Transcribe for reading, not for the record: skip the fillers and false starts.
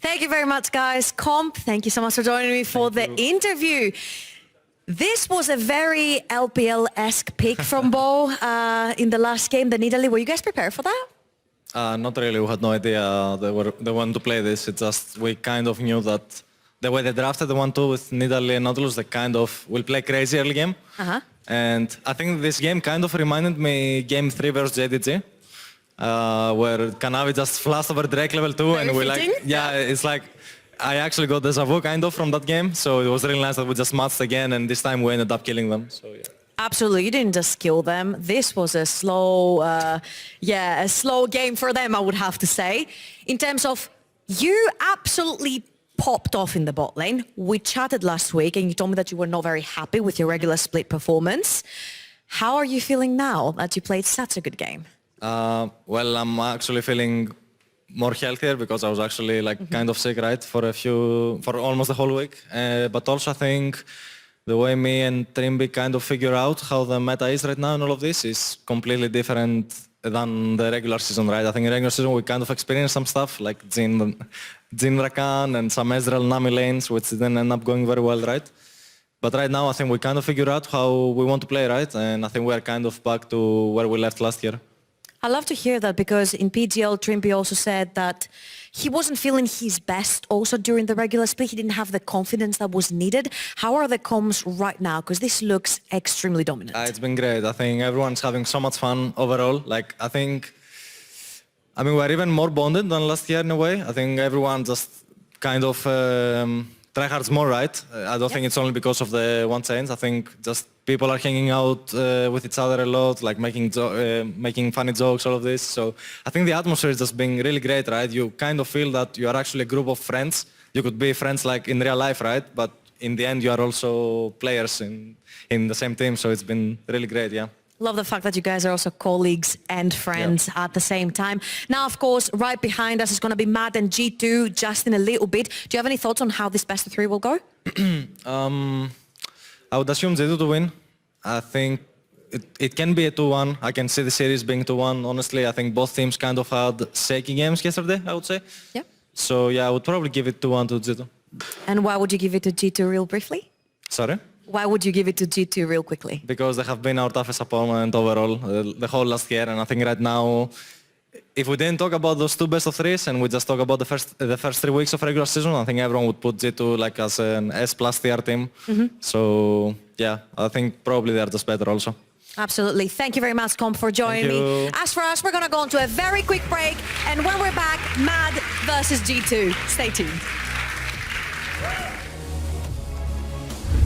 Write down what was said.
Thank you very much, guys. Comp, thank you so much for joining me for the interview. This was a very LPL-esque pick from Bo in the last game, then Italy. Were you guys prepared for that? Not really. We had no idea they wanted to play this. It's just we kind of knew that the way they drafted the 1-2 with Nidalee and Nautilus, they kind of will play crazy early game. And I think this game kind of reminded me Game 3 versus JDG, where Kanavi just flashed over Drake level 2 Very and we fitting. like, yeah, it's like, I actually got deja vu kind of from that game. So it was really nice that we just matched again and this time we ended up killing them. So yeah. Absolutely, you didn't just kill them. This was a slow, a slow game for them, I would have to say. In terms of, you absolutely popped off in the bot lane. We chatted last week and you told me that you were not very happy with your regular split performance. How are you feeling now that you played such a good game? Well, I'm actually feeling more healthier because I was actually like kind of sick, right, for almost the whole week. But also I think the way me and Trimby kind of figure out how the meta is right now and all of this is completely different than the regular season, right? I think in regular season we kind of experienced some stuff like Jhin Rakan and some Ezreal Nami lanes, which didn't end up going very well, right? But right now I think we kind of figure out how we want to play, right? And I think we are kind of back to where we left last year. I love to hear that because in PGL, Trimby also said that he wasn't feeling his best also during the regular split. He didn't have the confidence that was needed. How are the comms right now? Because this looks extremely dominant. It's been great. I think everyone's having so much fun overall. Like, I mean, we're even more bonded than last year in a way. I think everyone just kind of tryhards more, right? I don't think it's only because of the one change. I think just people are hanging out with each other a lot, like making funny jokes, all of this. So I think the atmosphere is just being really great, right? You kind of feel that you are actually a group of friends. You could be friends like in real life, right? But in the end, you are also players in the same team. So it's been really great, yeah. Love the fact that you guys are also colleagues and friends at the same time. Now, of course, right behind us is going to be Mad and G2 just in a little bit. Do you have any thoughts on how this best of three will go? I would assume G2 to win. I think it can be a 2-1. I can see the series being 2-1. Honestly, I think both teams kind of had shaky games yesterday, I would say. Yeah. So, yeah, I would probably give it 2-1 to G2. And why would you give it to G2 real briefly? Sorry? Why would you give it to G2 real quickly? Because they have been our toughest opponent overall the whole last year. And I think right now, if we didn't talk about those two best of threes and we just talk about the first 3 weeks of regular season, I think everyone would put G2 like as an S+ tier team. So yeah, I think probably they're just better also. Absolutely. Thank you very much, Comp, for joining me. As for us, we're going to go on to a very quick break. And when we're back, Mad versus G2. Stay tuned.